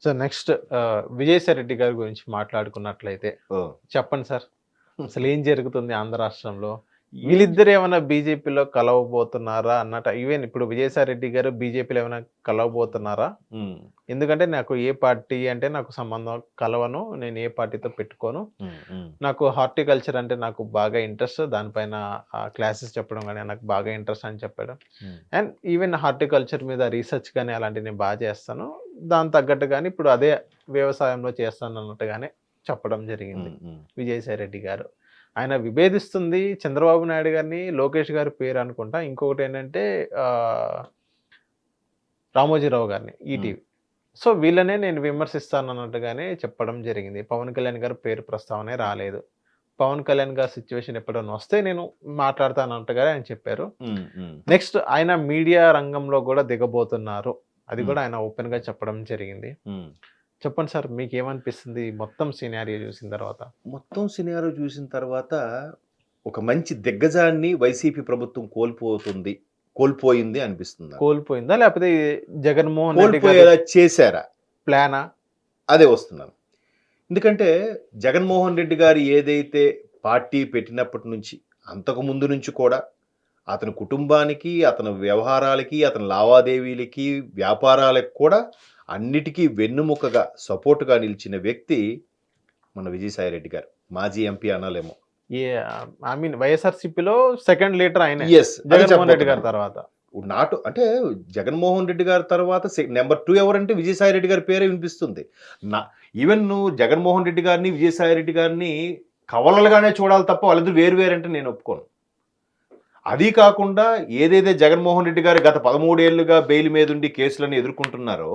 So next Vijayasai Reddy గారి గురించి మాట్లాడుకున్నట్లయితే ఓహ్! చెప్పండి సార్. అసలు ఏం జరుగుతుంది ఆంధ్ర రాష్ట్రంలో? ఏం వీళ్ళిద్దరు ఏమైనా బీజేపీలో కలవబోతున్నారా అన్నట్టు ఈవెన్ ఇప్పుడు విజయసాయి రెడ్డి గారు బీజేపీలో ఏమైనా కలవబోతున్నారా? హ్మ్. ఎందుకంటే నాకు ఏ పార్టీ అంటే నాకు సంబంధం కలవను. నేను ఏ పార్టీతో పెట్టుకోను. హ్మ్. హ్మ్. నాకు హార్టికల్చర్ అంటే నాకు బాగా ఇంట్రెస్ట్. దానిపైన క్లాసెస్ చెప్పడం గాని నాకు బాగా ఇంట్రెస్ట్ అని చెప్పాడు. హ్మ్. అండ్ ఈవెన్ హార్టికల్చర్ మీద రీసెర్చ్ గాని అలాంటివి నేను బాగా చేస్తాను. దానికి తగ్గట్టుగానే ఇప్పుడు అదే వ్యవసాయంలో చేస్తానన్నట్టుగానే చెప్పడం జరిగింది. హ్మ్. హ్మ్. విజయసాయి రెడ్డి గారు. ఆయన విభేదిస్తుంది చంద్రబాబు నాయుడు గారిని, లోకేష్ గారి పేరు అనుకుంటా. ఇంకొకటేంటంటే ఆహ్, రామోజీరావు గారిని హ్మ్. ఈటీవీ. సో, వీళ్ళనే నేను విమర్శిస్తానన్నట్టుగానే చెప్పడం జరిగింది. పవన్ కళ్యాణ్ గారి పేరు ప్రస్తావనే రాలేదు. పవన్ కళ్యాణ్ గారి సిట్యుయేషన్ ఎప్పుడన్నా వస్తే నేను మాట్లాడతానన్నట్టుగా ఆయన చెప్పారు. హ్మ్. హ్మ్. నెక్స్ట్ ఆయన మీడియా రంగంలో గూడా దిగబోతున్నారు. అది హ్మ్. గూడా ఆయన ఓపెన్‌గా చెప్పడం జరిగింది. హ్మ్. చెప్పండి సార్ మీకేమనిపిస్తుంది ఈ మొత్తం సినారియో చూసిన తర్వాత? మొత్తం సినారియో చూసిన తర్వాత ఒక మంచి దిగ్గజాన్ని వైసీపీ ప్రభుత్వం కోల్పోయింది అనిపిస్తుంది నాకు. కోల్పోయిందా? లేపోతే జగన్‌మోహన్ రెడ్డి గారి కోల్పోయేలా చేశారా? ప్లానా? అదే వస్తున్నాను. ఎందుకంటే జగన్మోహన్ రెడ్డి గారు ఏదైతే పార్టీ పెట్టినప్పటి నుంచి, అంతకు ముందు నుంచి కూడా అతని కుటుంబానికి, అతని వ్యవహారాలకి, అతని లావాదేవీలకి, వ్యాపారాలకు కూడా అన్నిటికీ వెన్నుముకగా, సపోర్ట్‌గా నిలిచిన వ్యక్తి మన విజయసాయిరెడ్డి గారు. మాజీ ఎంపీ అనాలేమో. ఏ ఐ మీన్ వైఎస్ఆర్‌సీపీలో సెకండ్ లీడర్ ఆయనే. యెస్. అదే జగన్‌మోహన్ రెడ్డి గారి చెప్పబోతున్నాను. తర్వాత. అంటే జగన్మోహన్ రెడ్డి గారి తర్వాత నంబర్ 2 ఎవరంటే విజయసాయి రెడ్డి గారి పేరే వినిపిస్తుంది. నా ఈవెన్ నువ్వు జగన్మోహన్ రెడ్డి గారిని, విజయసాయి రెడ్డి గారిని కవలలుగానే చూడాలి తప్ప వాళ్ళిద్దరూ వేరు వేరంటే నేను ఒప్పుకోను. అది కాకుండా ఏదైతే జగన్మోహన్ రెడ్డి గారు గత 13 ఏళ్లుగా బెయిల్ మీదుండి కేసులను ఎదుర్కొంటున్నారో,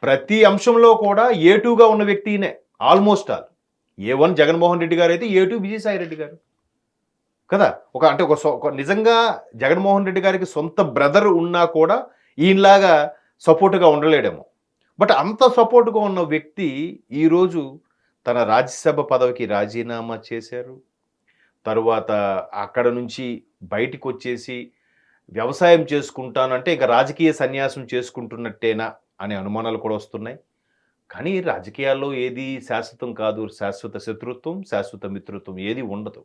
ప్రతి అంశంలో కూడా ఏ2గా ఉన్న వ్యక్తి ఈయనే. Almost all. A one Jaganmohan Reddy గారైతే ఏ2 విజయసాయి రెడ్డి గారు. కదా! ఒక నిజంగా జగన్మోహన్ రెడ్డి గారికి సొంత బ్రదర్ ఉన్నా కూడా ఈయనలాగా సపోర్ట్‌గా ఉండలేడేమో. బట్ అంత సపోర్ట్‌గా ఉన్న వ్యక్తి ఈరోజు తన రాజ్యసభ పదవికి రాజీనామా చేశారు. తరువాత అక్కడ నుంచి బయటికొచ్చేసి వ్యవసాయం చేసుకుంటానంటే ఇక రాజకీయ సన్యాసం చేసుకుంటున్నట్టేనా అనే అనుమానాలు కూడా వస్తున్నాయి. కానీ రాజకీయాల్లో ఏది శాశ్వతం కాదు. శాశ్వత శత్రుత్వం, శాశ్వత మిత్రుత్వం ఏది ఉండదు.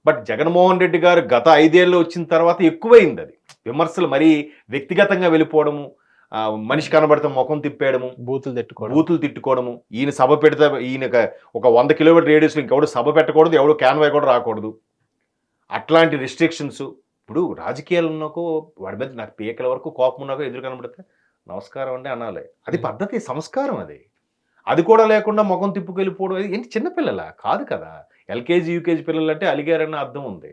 బట్ జగన్మోహన్ రెడ్డి గారు గత 5 ఏళ్ళు వచ్చిన తర్వాత ఎక్కువయిందది. విమర్శలు మరీ వ్యక్తిగతంగా వెళ్ళిపోవడము, మనిషి కనబడితే మొఖం తిప్పేయడము, బూతులు తిట్టుకోవడం. బూతులు తిట్టుకోవడము, ఈయన సభ పెడితే ఒక 100 కిలోమీటర్ రేడియస్‌లో ఇంకెవడు సభ పెట్టకూడదు, ఎవడు కాన్వాయ్ కూడా రాకూడదు. అట్లాంటి రిస్ట్రిక్షన్స్. ఇప్పుడు రాజకీయాలు ఉన్నాకో వాడి మీద నాకు పీకల వరకు కోపం ఉన్నాకో ఎదురు కనబడితే నమస్కారం అండి అనాలి. అది పద్ధతి, సంస్కారం అది. అది కూడా లేకుండా మొఖం తిప్పుకెళ్ళిపోవడం ఏంటి చిన్న పిల్లలా? కాదు కదా! ఎల్‌కేజీ, యూకేజీ పిల్లలంటే అలిగారన్న అర్థం ఉంది.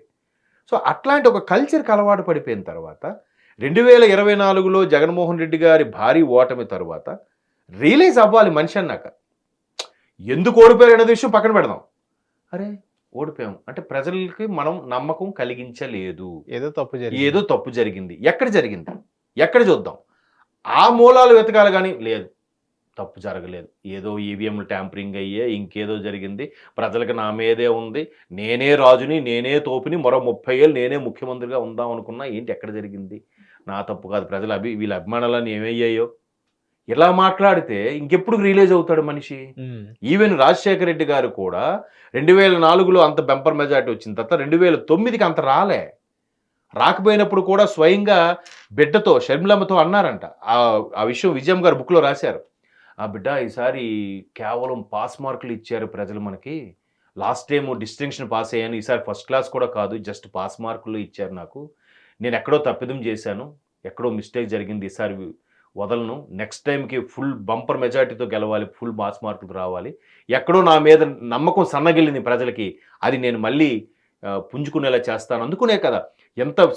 సో, అట్లాంటి ఒక కల్చర్‌కి అలవాటు పడిపోయిన తర్వాత 2024లో జగన్మోహన్ రెడ్డి గారి భారీ ఓటమి తరువాత రియలైజ్ అవ్వాలి మనిషి అన్నాక. ఎందుకు ఓడిపోయారనే విషయం పక్కన పెడదాం. అరే! ఓడిపోయాం. అంటే ప్రజలకి మనం నమ్మకం కలిగించలేదు. ఏదో తప్పు జరిగింది. ఏదో తప్పు జరిగింది. ఎక్కడ జరిగింది? ఎక్కడ చూద్దాం? ఆ మూలాలు వెతకాలి గాని లేదు. తప్పు జరగలేదు. ఏదో ఈవీఎంలు ట్యాంపరింగ్ అయ్యే ఇంకేదో జరిగింది. ప్రజలకు నా మీదే ఉంది. నేనే రాజుని, నేనే తోపుని, మరో 30 ఏళ్ళు నేనే ముఖ్యమంత్రిగా ఉందాం అనుకున్నా. ఏంటి ఎక్కడ జరిగింది? నా తప్పు కాదు. వీళ్ళ అభిమానాలన్నీ ఏమయ్యాయో? ఇలా మాట్లాడితే ఇంకెప్పుడు రియలైజ్ అవుతాడు మనిషి? హ్మ్. ఈవెన్ రాజశేఖర రెడ్డి గారు కూడా 2004లో అంత బంపర్ మెజారిటీ వచ్చిన తర్వాత 2009కి అంత రాలే. రాకపోయినప్పుడు కూడా స్వయంగా బిడ్డతో షర్మిలమ్మతో అన్నారంట. ఆ విషయం విజయం గారు బుక్‌లో రాశారు. బిడ్డ ఈసారి కేవలం పాస్ మార్కులు ఇచ్చారు ప్రజలు మనకి. లాస్ట్ టైమ్ డిస్టింక్షన్ పాస్ అయ్యాను. ఈసారి ఫస్ట్ క్లాస్ కూడా కాదు. జస్ట్ పాస్ మార్కులు ఇచ్చారు నాకు. నేనెక్కడో తప్పిదం చేశాను. ఎక్కడో మిస్టేక్ జరిగింది. ఈసారి వదలను. నెక్స్ట్ టైమ్‌కి ఫుల్ బంపర్ మెజారిటీతో గెలవాలి. ఫుల్ పాస్ మార్కులు రావాలి. ఎక్కడో నా మీద నమ్మకం సన్నగిల్లింది ప్రజలకి. అది నేను మళ్ళీ పుంజుకునేలా చేస్తాను. అందుకునే కదా!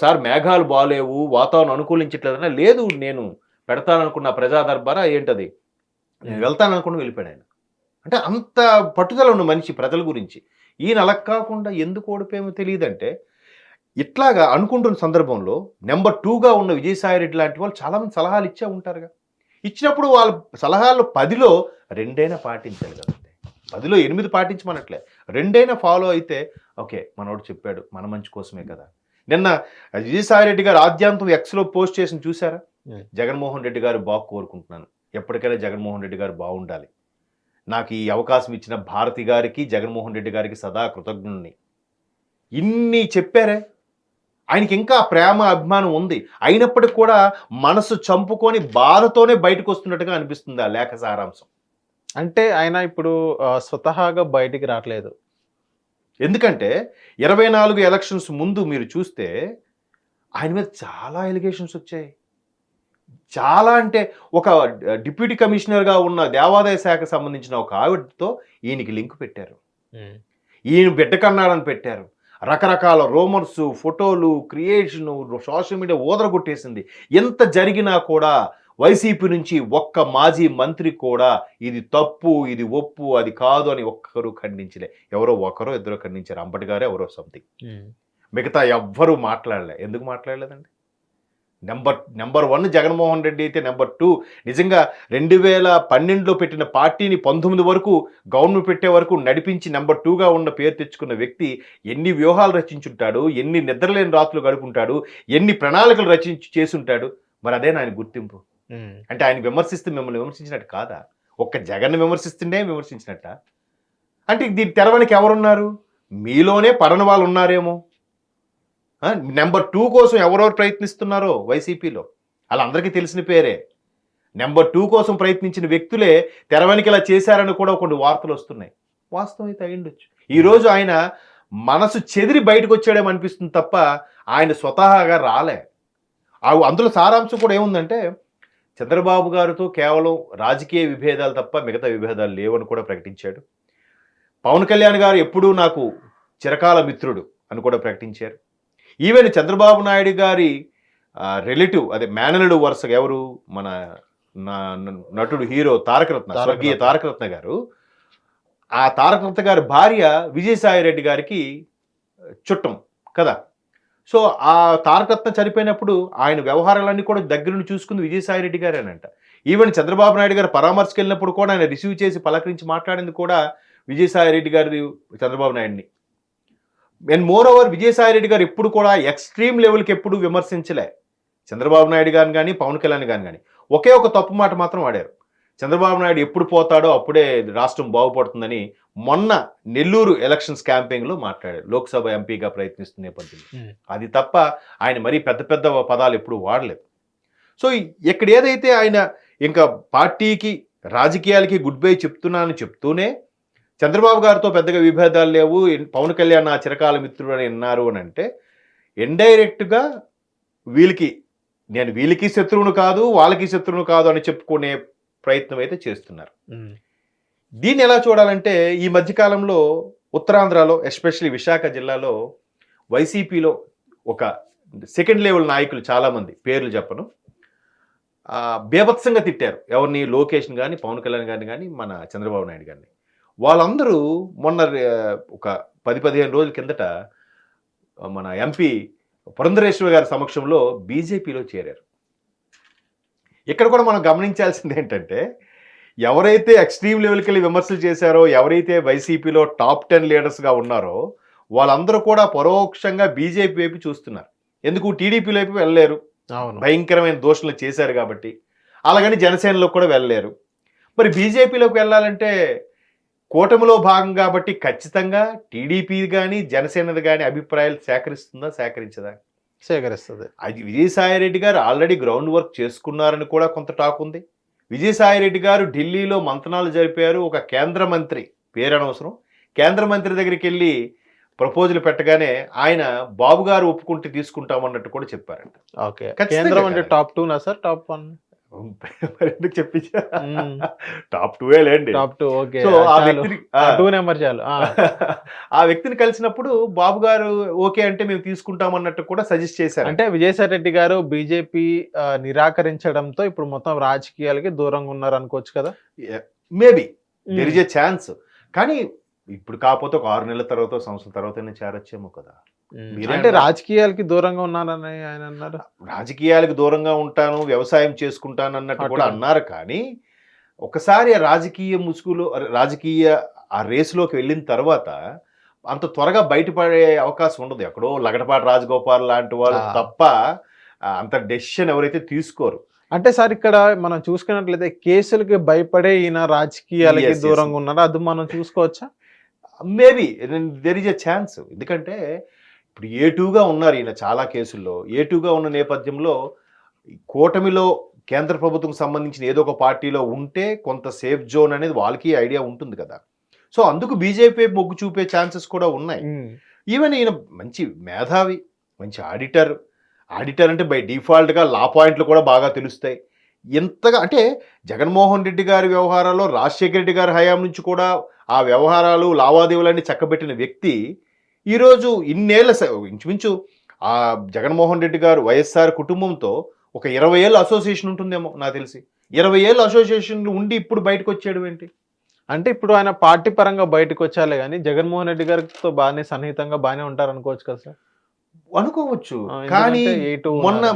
సార్ మేఘాలు బాలేవు, వాతావరణం అనుకూలించట్లేదన్నా, లేదు నేను పెడతాననుకున్న ప్రజా దర్బారా ఏంటది? నేను వెళ్తాననుకుని వెళ్ళిపోయాడాయన. అంటే అంత పట్టుదల ఉన్న మనిషి ప్రజల గురించి. ఈయన అలా కాకుండా ఎందుకు ఓడిపోయామో తెలీదంటే, ఇట్లాగా అనుకుంటున్న సందర్భంలో నంబర్ 2గా ఉన్న విజయసాయి రెడ్డి లాంటి వాళ్ళు చాలామంది సలహాలు ఇచ్చే ఉంటారుగా. ఇచ్చినప్పుడు వాళ్ళ సలహాల్లో 10లో 2 పాటించాలి కదండీ. 10లో 8 పాటించమనట్లే. 2 ఫాలో అయితే ఓకే. మనోడు చెప్పాడు. మన మంచి కోసమే కదా! నిన్న విజయసాయి రెడ్డి గారు ఆద్యాంతం ఎక్స్‌లో పోస్ట్ చేసింది చూసారా? హ్మ్. జగన్మోహన్ రెడ్డి గారు బాగు కోరుకుంటున్నాను. ఎప్పటికైనా జగన్మోహన్ రెడ్డి గారు బాగుండాలి. నాకు ఈ అవకాశం ఇచ్చిన భారతి గారికి, జగన్మోహన్ రెడ్డి గారికి సదా కృతజ్ఞుడిని. ఇన్ని చెప్పారే. ఆయనకి ఇంకా ప్రేమ, అభిమానం ఉంది. అయినప్పటికి కూడా మనసు చంపుకొని బాధతోనే బయటకొస్తున్నట్టుగా అనిపిస్తుంది ఆ లేఖ సారాంశం. అంటే ఆయన ఇప్పుడు స్వతహాగా బయటికి రాట్లేదు. ఎందుకంటే 24 ఎలక్షన్స్ ముందు మీరు చూస్తే ఆయన మీద చాలా ఎలిగేషన్స్ వచ్చాయి. చాలా అంటే ఒక డిప్యూటీ కమిషనర్‌గా ఉన్న దేవాదాయ శాఖకు సంబంధించిన ఒక ఆవిడతో ఈయనకి లింక్ పెట్టారు. హ్మ్. ఈయన బిడ్డ కన్నాడని పెట్టారు. రకరకాల రూమర్స్, ఫోటోలు, క్రియేషను, సోషల్ మీడియా ఊదరగొట్టేసింది. ఎంత జరిగినా కూడా వైసీపీ నుంచి ఒక్క మాజీ మంత్రి కూడా ఇది తప్పు, ఇది ఒప్పు, అది కాదు అని ఒక్కరు ఖండించలే. ఎవరో ఒకరో ఇద్దరో ఖండించారు. అంబటి గారో ఎవరో సంథింగ్. హ్మ్. మిగతా ఎవ్వరూ మాట్లాడలే. ఎందుకు మాట్లాడలేదండి? నంబర్ 1 జగన్మోహన్ రెడ్డి అయితే నంబర్ 2 నిజంగా 2012లో పెట్టిన పార్టీని 19 వరకు గవర్నమెంట్ పెట్టే వరకు నడిపించి నంబర్ 2గా ఉన్న పేరు తెచ్చుకున్న వ్యక్తి ఎన్ని వ్యూహాలు రచించుంటాడు, ఎన్ని నిద్రలేని రాత్రులు గడుపుంటాడు, ఎన్ని ప్రణాళికలు చేసుంటాడు. మరి అదే ఆయన గుర్తింపు. హ్మ్. అంటే ఆయన విమర్శిస్తే మిమ్మల్ని విమర్శించినట్టు కాదా? ఒక్క జగన్‌ని విమర్శిస్తుండే విమర్శించినట్టా? అంటే దీన్ని తెరవనికి ఎవరున్నారు? మీలోనే పడని వాళ్ళు ఉన్నారేమో. నంబర్ 2 కోసం ఎవరెవరు ప్రయత్నిస్తున్నారో వైసీపీలో వాళ్ళందరికీ తెలిసిన పేరే. నంబర్ 2 కోసం ప్రయత్నించిన వ్యక్తులే తెరవనికి ఇలా చేశారని కూడా కొన్ని వార్తలు వస్తున్నాయి. వాస్తవం అయితే అయ్యుండొచ్చు. ఈరోజు ఆయన మనసు చెదిరి బయటకు వచ్చాడేమో అనిపిస్తుంది తప్ప ఆయన స్వతహాగా రాలే. అందులో సారాంశం కూడా ఏముందంటే చంద్రబాబు గారితో కేవలం రాజకీయ విభేదాలు తప్ప మిగతా విభేదాలు లేవని కూడా ప్రకటించాడు. పవన్ కళ్యాణ్ గారు ఎప్పుడూ నాకు చిరకాల మిత్రుడు అని కూడా ప్రకటించారు. ఈవెన్ చంద్రబాబు నాయుడు గారి రిలేటివ్ అదే మేనలుడు వరుసగా ఎవరు మన నటుడు హీరో స్వర్గీయ తారకరత్న గారు, ఆ తారకరత్న గారి భార్య విజయసాయి రెడ్డి గారికి చుట్టం కదా. సో ఆ తారకరత్న చనిపోయినప్పుడు ఆయన వ్యవహారాలన్నీ కూడా దగ్గరుండి చూసుకుంది విజయసాయి రెడ్డి గారేనంట. ఈవెన్ చంద్రబాబు నాయుడు గారు పరామర్శకు వెళ్ళినప్పుడు కూడా ఆయన రిసీవ్ చేసి పలకరించి మాట్లాడింది కూడా విజయసాయి రెడ్డి గారి చంద్రబాబు నాయుడిని. And more over Vijayasai Reddy గారు ఎప్పుడు కూడా ఎక్స్ట్రీమ్ లెవెల్కి ఎప్పుడు విమర్శించలే చంద్రబాబు నాయుడు గారిని కానీ పవన్ కళ్యాణ్ గారిని కానీ. ఒకే ఒక తప్పు మాట మాత్రం ఆడారు. చంద్రబాబు నాయుడు ఎప్పుడు పోతాడో అప్పుడే రాష్ట్రం బాగుపడుతుందని మొన్న నెల్లూరు ఎలక్షన్స్ క్యాంపెయిన్లో మాట్లాడారు. లోక్సభ ఎంపీగా ప్రయత్నిస్తున్న నేపథ్యంలో. అది తప్ప ఆయన మరీ పెద్ద పెద్ద పదాలు ఎప్పుడు వాడలేదు. సో ఇక్కడ ఏదైతే ఆయన ఇంకా పార్టీకి రాజకీయాలకి గుడ్ బై చెప్తున్నానని చెప్తూనే చంద్రబాబు గారితో పెద్దగా విభేదాలు లేవు, పవన్ కళ్యాణ్ నా చిరకాల మిత్రుడు అని అన్నారు అని అంటే ఇండైరెక్ట్గా వీళ్ళకి శత్రువును కాదు, వాళ్ళకి శత్రువును కాదు అని చెప్పుకునే ప్రయత్నం అయితే చేస్తున్నారు. దీన్ని ఎలా చూడాలంటే ఈ మధ్యకాలంలో ఉత్తరాంధ్రలో ఎస్పెషల్లీ విశాఖ జిల్లాలో వైసీపీలో ఒక సెకండ్ లెవెల్ నాయకులు చాలామంది పేర్లు చెప్పను బేభత్సంగా తిట్టారు. ఎవరిని? లోకేష్ని కానీ, పవన్ కళ్యాణ్ గారిని కానీ, మన చంద్రబాబు నాయుడు గారిని. వాళ్ళందరూ మొన్న ఒక 10-15 రోజుల కిందట మన ఎంపీ పురంధరేశ్వరి గారి సమక్షంలో బీజేపీలో చేరారు. ఇక్కడ కూడా మనం గమనించాల్సింది ఏంటంటే ఎవరైతే ఎక్స్ట్రీమ్ లెవెల్కి వెళ్ళి విమర్శలు చేశారో, ఎవరైతే వైసీపీలో టాప్ 10 లీడర్స్గా ఉన్నారో వాళ్ళందరూ కూడా పరోక్షంగా బీజేపీ వైపు చూస్తున్నారు. ఎందుకు? టీడీపీ వైపు వెళ్ళలేరు, భయంకరమైన దోషణలు చేశారు కాబట్టి. అలాగని జనసేనలో కూడా వెళ్ళలేరు. మరి బీజేపీలోకి వెళ్ళాలంటే కూటమిలో భాగం కాబట్టి ఖచ్చితంగా టీడీపీ కానీ జనసేనది కానీ అభిప్రాయాలు సేకరించదా? సేకరిస్తుంది. అది విజయసాయి రెడ్డి గారు ఆల్రెడీ గ్రౌండ్ వర్క్ చేసుకున్నారని కూడా కొంత టాక్ ఉంది. విజయసాయి రెడ్డి గారు ఢిల్లీలో మంతనాలు జరిపారు. ఒక కేంద్ర మంత్రి పేరు అనవసరం, కేంద్ర మంత్రి దగ్గరికి వెళ్ళి ప్రపోజల్ పెట్టగానే ఆయన బాబు గారు ఒప్పుకుంటే తీసుకుంటామన్నట్టు కూడా చెప్పారంట. ఓకే, కేంద్రం అంటే టాప్ 2నా సార్, టాప్ 1? మరి ఎందుకు చెప్పించా? టాప్ 2 లేండి. టాప్ 2. ఓకే, సో ఆ వ్యక్తిని 2 నెంబర్ చాలు. ఆ వ్యక్తిని కలిసినప్పుడు బాబు గారు ఓకే అంటే మేము తీసుకుంటామన్నట్టు కూడా సజెస్ట్ చేశారు. అంటే విజయసాయి రెడ్డి గారు బీజేపీ నిరాకరించడంతో ఇప్పుడు మొత్తం రాజకీయాలకి దూరంగా ఉన్నారు అనుకోవచ్చు కదా. Maybe there is a chance. కానీ ఇప్పుడు కాకపోతే ఒక 6 నెలల తర్వాత, సంవత్సరం తర్వాత చేరొచ్చేమో కదా. అంటే రాజకీయాలకి దూరంగా ఉన్నారని ఆయన అన్నారు. రాజకీయాలకు దూరంగా ఉంటాను, వ్యవసాయం చేసుకుంటాను అన్నట్టు కూడా అన్నారు. కానీ ఒకసారి ఆ రాజకీయ ముసుగులో ఆ రేసులోకి వెళ్ళిన తర్వాత అంత త్వరగా బయటపడే అవకాశం ఉండదు. ఎక్కడో లగడపాటి రాజగోపాల్ లాంటి వాళ్ళు తప్ప అంత డెసిషన్ ఎవరైతే తీసుకోరు. అంటే సార్ ఇక్కడ మనం చూసుకున్నట్లయితే కేసులకి భయపడే ఈయన రాజకీయాలకి Yes. దూరంగా ఉన్నారు. అది మనం చూసుకోవచ్చా? Maybe there is a chance. ఎందుకంటే ఇప్పుడు ఏటూగా ఉన్నారు ఈయన చాలా కేసుల్లో. ఏటూగా ఉన్న నేపథ్యంలో ఈ కూటమిలో కేంద్ర ప్రభుత్వం సంబంధించిన ఏదో ఒక పార్టీలో ఉంటే కొంత సేఫ్ జోన్ అనేది వాళ్ళకి ఐడియా ఉంటుంది కదా. సో అందుకు బీజేపీ మొగ్గు చూపే ఛాన్సెస్ కూడా ఉన్నాయి. ఈవెన్ ఈయన మంచి మేధావి, మంచి ఆడిటర్. ఆడిటర్ అంటే బై డిఫాల్ట్గా లా పాయింట్లు కూడా బాగా తెలుస్తాయి. ఎంతగా అంటే జగన్మోహన్ రెడ్డి గారి వ్యవహారాల్లో రాజశేఖర రెడ్డి గారి హయాం నుంచి కూడా ఆ వ్యవహారాలు లావాదేవీలన్నీ చక్కబెట్టిన వ్యక్తి ఈరోజు ఇన్నేళ్ల ఇంచుమించు ఆ జగన్మోహన్ రెడ్డి గారు వైఎస్ఆర్ కుటుంబంతో ఒక 20 ఏళ్ళ అసోసియేషన్ ఉంటుందేమో నాకు తెలిసి. 20 ఏళ్ళ అసోసియేషన్ ఉండి ఇప్పుడు బయటకు వచ్చేయడం ఏంటి? అంటే ఇప్పుడు ఆయన పార్టీ పరంగా బయటకు వచ్చాలే గానీ జగన్మోహన్ రెడ్డి గారితో బాగానే సన్నిహితంగా బాగానే ఉంటారు అనుకోవచ్చు కదా సార్? అనుకోవచ్చు. ఎందుకంటే కానీ ఎటు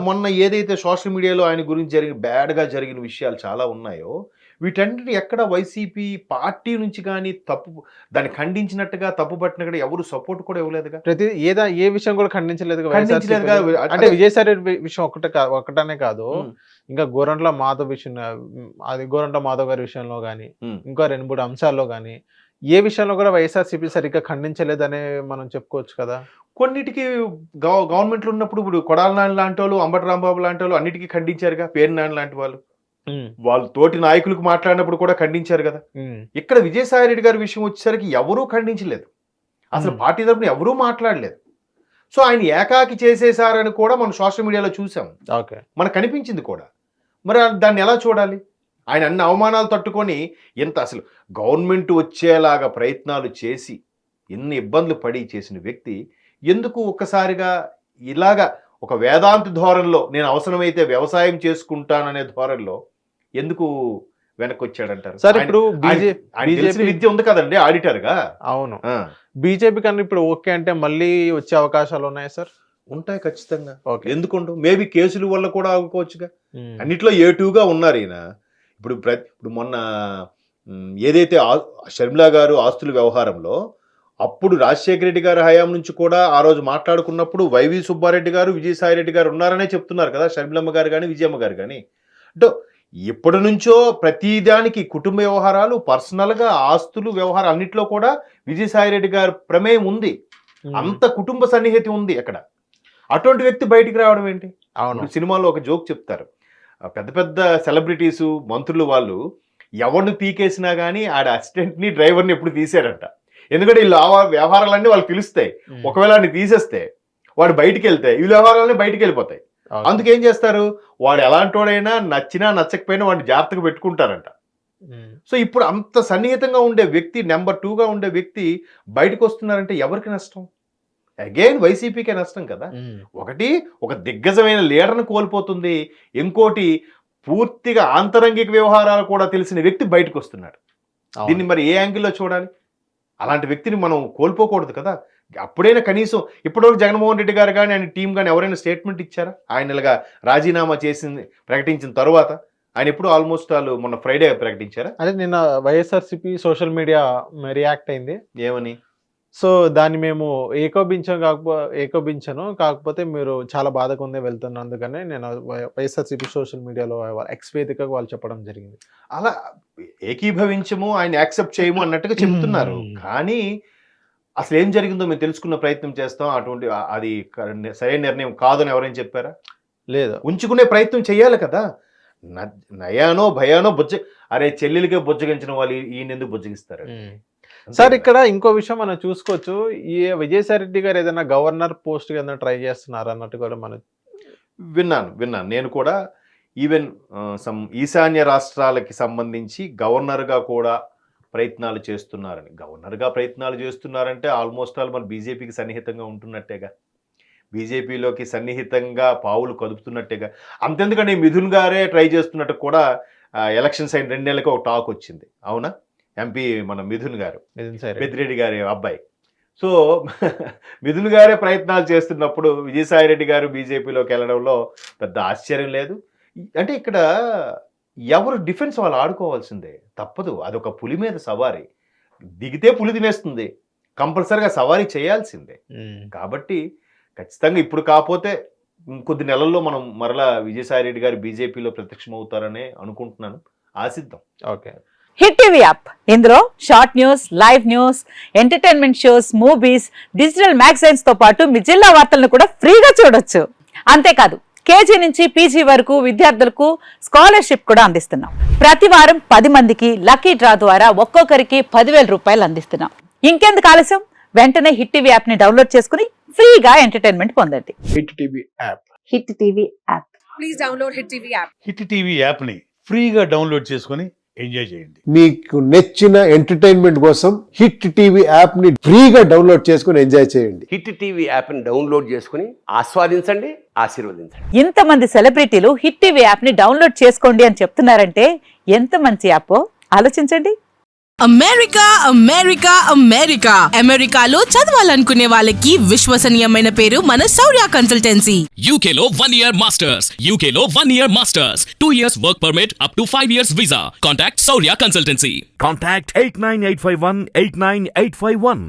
మొన్న ఏదైతే సోషల్ మీడియాలో ఆయన గురించి బ్యాడ్గా జరిగిన విషయాలు చాలా ఉన్నాయో వీటన్నిటి ఎక్కడ వైసీపీ పార్టీ నుంచి కానీ దాన్ని ఖండించినట్టుగా తప్పు పట్టినట్టుగా ఎవరు సపోర్ట్ కూడా ఇవ్వలేదుగా. ఏ విషయం కూడా ఖండించలేదు ఖండించలేదుగా. అంటే విజయసాయి రెడ్డి విషయం ఒకటనే కాదు, ఉమ్, ఇంకా గోరంట్ల మాధవ్ విషయం, అది గోరంట్ల మాధవ్ గారి విషయంలో గానీ ఉమ్. ఇంకా 2-3 అంశాల్లో గానీ ఏ విషయంలో కూడా వైఎస్ఆర్సీపీ సరిగ్గా ఖండించలేదనే మనం చెప్పుకోవచ్చు కదా. కొన్నిటికి గవర్నమెంట్లో ఉన్నప్పుడు ఇప్పుడు కొడాల నాని లాంటి వాళ్ళు, అంబటి రాంబాబు లాంటి వాళ్ళు అన్నిటికీ ఖండించారుగా. పేరు నాని లాంటి వాళ్ళు తోటి నాయకులకు మాట్లాడినప్పుడు కూడా ఖండించారు కదా. ఇక్కడ విజయసాయి రెడ్డి గారి విషయం వచ్చేసరికి ఎవరూ ఖండించలేదు. అసలు పార్టీ తరపున ఎవరూ మాట్లాడలేదు. సో ఆయన ఏకాకి చేసేసారని కూడా మనం సోషల్ మీడియాలో చూసాం. ఓకే, మనకు కనిపించింది కూడా. మరి దాన్ని ఎలా చూడాలి? ఆయన అన్ని అవమానాలు తట్టుకొని ఎంత అసలు గవర్నమెంట్ వచ్చేలాగా ప్రయత్నాలు చేసి ఎన్ని ఇబ్బందులు పడి చేసిన వ్యక్తి ఎందుకు ఒక్కసారిగా ఇలాగా ఒక వేదాంత ధోరణిలో నేను అవసరమైతే వ్యవసాయం చేసుకుంటాననే ధోరణిలో ఎందుకు వెనక్కి వచ్చాడంటారు? సార్ ఇప్పుడు తెలిసిన విద్య ఉంది కదండి ఆడిటర్ గా. అవును, బీజేపీ కన్నా ఇప్పుడు ఓకే అంటే మళ్ళీ వచ్చే అవకాశాలు ఉన్నాయా సార్? ఉంటాయి ఖచ్చితంగా. ఓకే, ఎందుకుండవు? మేబీ కేసుల వల్ల కూడా ఆగుకోవచ్చుగా. అన్నిట్లో ఏటూగా ఉన్నారు ఈయన. ఇప్పుడు మొన్న ఏదైతే షర్మిలా గారు ఆస్తుల వ్యవహారంలో అప్పుడు రాజశేఖర రెడ్డి గారి హయాం నుంచి కూడా ఆ రోజు మాట్లాడుకున్నప్పుడు వైవి సుబ్బారెడ్డి గారు, విజయసాయి రెడ్డి గారు ఉన్నారనే చెప్తున్నారు కదా. షర్మిలమ్మ గారు కానీ విజయమ్మ గారు కానీ. అంటే ఎప్పటి నుంచో ప్రతిదానికి కుటుంబ వ్యవహారాలు, పర్సనల్గా ఆస్తులు వ్యవహారాలు అన్నిట్లో కూడా విజయసాయి రెడ్డి గారి ప్రమేయం ఉంది. అంత కుటుంబ సన్నిహితి ఉంది అక్కడ. అటువంటి వ్యక్తి బయటికి రావడం ఏంటి? అవును, సినిమాలో ఒక జోక్ చెప్తారు. పెద్ద పెద్ద సెలబ్రిటీసు, మంత్రులు వాళ్ళు ఎవరిని పీకేసినా కానీ ఆడ అసిస్టెంట్ని, డ్రైవర్ని ఎప్పుడు తీసారంట. ఎందుకంటే వీళ్ళు వ్యవహారాలన్నీ వాళ్ళు పిలుస్తాయి. ఒకవేళ వాడిని తీసేస్తే వాడు బయటికి వెళ్తే ఈ వ్యవహారాలన్నీ బయటికి వెళ్ళిపోతాయి. అందుకేం చేస్తారు, వాడు ఎలాంటోడైనా నచ్చినా నచ్చకపోయినా వాడిని జాగ్రత్తగా పెట్టుకుంటారంట. సో ఇప్పుడు అంత సన్నిహితంగా ఉండే వ్యక్తి, నెంబర్ 2గా ఉండే వ్యక్తి బయటకు వస్తున్నారంటే ఎవరికి నష్టం? అగైన్ వైసీపీకే నష్టం కదా. ఒకటి ఒక దిగ్గజమైన లీడర్ని కోల్పోతుంది, ఇంకోటి పూర్తిగా ఆంతరంగిక వ్యవహారాలు కూడా తెలిసిన వ్యక్తి బయటకు వస్తున్నాడు. దీన్ని మరి ఏ యాంగిల్లో చూడాలి? అలాంటి వ్యక్తిని మనం కోల్పోకూడదు కదా. అప్పుడైనా కనీసం ఇప్పటివరకు జగన్మోహన్ రెడ్డి గారు కానీ ఆయన టీం కానీ ఎవరైనా స్టేట్మెంట్ ఇచ్చారా? ఆయన ఇలాగా రాజీనామా ప్రకటించిన తర్వాత ఆయన ఎప్పుడు ఆల్మోస్ట్ వాళ్ళు మొన్న ఫ్రైడే ప్రకటించారా? అదే నిన్న వైఎస్ఆర్సీపీ సోషల్ మీడియా రియాక్ట్ అయింది. ఏమని? సో దాన్ని మేము ఏకోపించను, కాకపోతే మీరు చాలా బాధగా ఉంది వెళ్తున్నందుకనే నేను వైఎస్ఆర్సీపీ సోషల్ మీడియాలో ఎక్స్ వేదికగా వాళ్ళు చెప్పడం జరిగింది. అలా ఏకీభవించము, ఆయన యాక్సెప్ట్ చేయము అన్నట్టుగా చెప్తున్నారు. కానీ అసలు ఏం జరిగిందో మేము తెలుసుకున్న ప్రయత్నం చేస్తాం. అటువంటి అది సరైన నిర్ణయం కాదని ఎవరైనా చెప్పారా? లేదు, ఉంచుకునే ప్రయత్నం చేయాలి కదా. నయానో భయానో అరే చెల్లెలికే బుజ్జగించిన వాళ్ళు ఈయన ఎందుకు బుజ్జగిస్తారు? సార్ ఇక్కడ ఇంకో విషయం మనం చూసుకోవచ్చు, ఈ విజయసాయి రెడ్డి గారు ఏదైనా గవర్నర్ పోస్ట్ ఏదైనా ట్రై చేస్తున్నారు అన్నట్టు కూడా మనం విన్నాను. నేను కూడా ఈవెన్ ఈశాన్య రాష్ట్రాలకి సంబంధించి గవర్నర్గా కూడా ప్రయత్నాలు చేస్తున్నారని. గవర్నర్గా ప్రయత్నాలు చేస్తున్నారంటే ఆల్మోస్ట్ ఆల్ మన బీజేపీకి సన్నిహితంగా ఉంటున్నట్టేగా, బీజేపీలోకి సన్నిహితంగా పావులు కదుపుతున్నట్టేగా. అంతెందుకంటే మిథున్ గారే ట్రై చేస్తున్నట్టు కూడా ఎలక్షన్స్ అయిన 2 నెలలకు ఒక టాక్ వచ్చింది. అవునా? ఎంపీ మన మిథున్ గారు, పెద్దిరెడ్డి గారి అబ్బాయి. సో మిథున్ గారే ప్రయత్నాలు చేస్తున్నప్పుడు విజయసాయి రెడ్డి గారు బీజేపీలోకి వెళ్ళడంలో పెద్ద ఆశ్చర్యం లేదు. అంటే ఇక్కడ ఎవరు డిఫెన్స్ వాళ్ళు ఆడుకోవాల్సిందే, తప్పదు. అదొక పులి మీద సవారీ. దిగితే పులి తినేస్తుంది, కంపల్సరిగా సవారీ చేయాల్సిందే. కాబట్టి ఖచ్చితంగా ఇప్పుడు కాకపోతే కొద్ది నెలల్లో మనం మరలా విజయసాయి రెడ్డి గారు బీజేపీలో ప్రత్యక్షం అవుతారనే అనుకుంటున్నాను. ఆశిద్దాం. ఓకే. హిట్ టీవీ యాప్, ఇందులో short news, live news, entertainment shows, movies, digital magazines తో పాటు మీ జిల్లా వార్తలను కూడా ఫ్రీగా చూడొచ్చు. అంతేకాదు కేజీ నుంచి పీజీ వరకు విద్యార్థులకు స్కాలర్షిప్ కూడా అందిస్తున్నాం. ప్రతి వారం 10 మందికి లక్కీ డ్రా ద్వారా ఒక్కొక్కరికి 10,000 రూపాయలు అందిస్తున్నాం. ఇంకెందుకు ఆలస్యం, వెంటనే హిట్ టీవీ యాప్ ని డౌన్లోడ్ చేసుకుని ఫ్రీగా ఎంటర్టైన్మెంట్ పొందండి. Hit TV app. Hit TV app. Please download Hit TV app. Hit TV యాప్ని ఫ్రీగా డౌన్లోడ్ చేసుకొని ఎంజాయ్ చేయండి. మీకు నచ్చిన ఎంటర్టైన్మెంట్ కోసం హిట్ టీవీ యాప్ ని ఫ్రీగా డౌన్లోడ్ చేసుకుని ఎంజాయ్ చేయండి. హిట్ టీవీ యాప్ని డౌన్లోడ్ చేసుకుని ఆస్వాదించండి, ఆశీర్వదించండి. ఇంతమంది సెలబ్రిటీలు హిట్ టీవీ యాప్ ని డౌన్లోడ్ చేసుకోండి అని చెప్తున్నారంటే ఎంత మంచి యాప్ ఆలోచించండి. అమెరికా అమెరికా అమెరికా అమెరికాలో చదవాలనుకునే వాళ్ళకి విశ్వసనీయమైన పేరు మన శౌర్య consultancy. UK Law 1 Year Masters. UK Law 1 Year Masters. 2 years work permit up to 5 years visa. Contact Saurya Consultancy. Contact 89851 89851.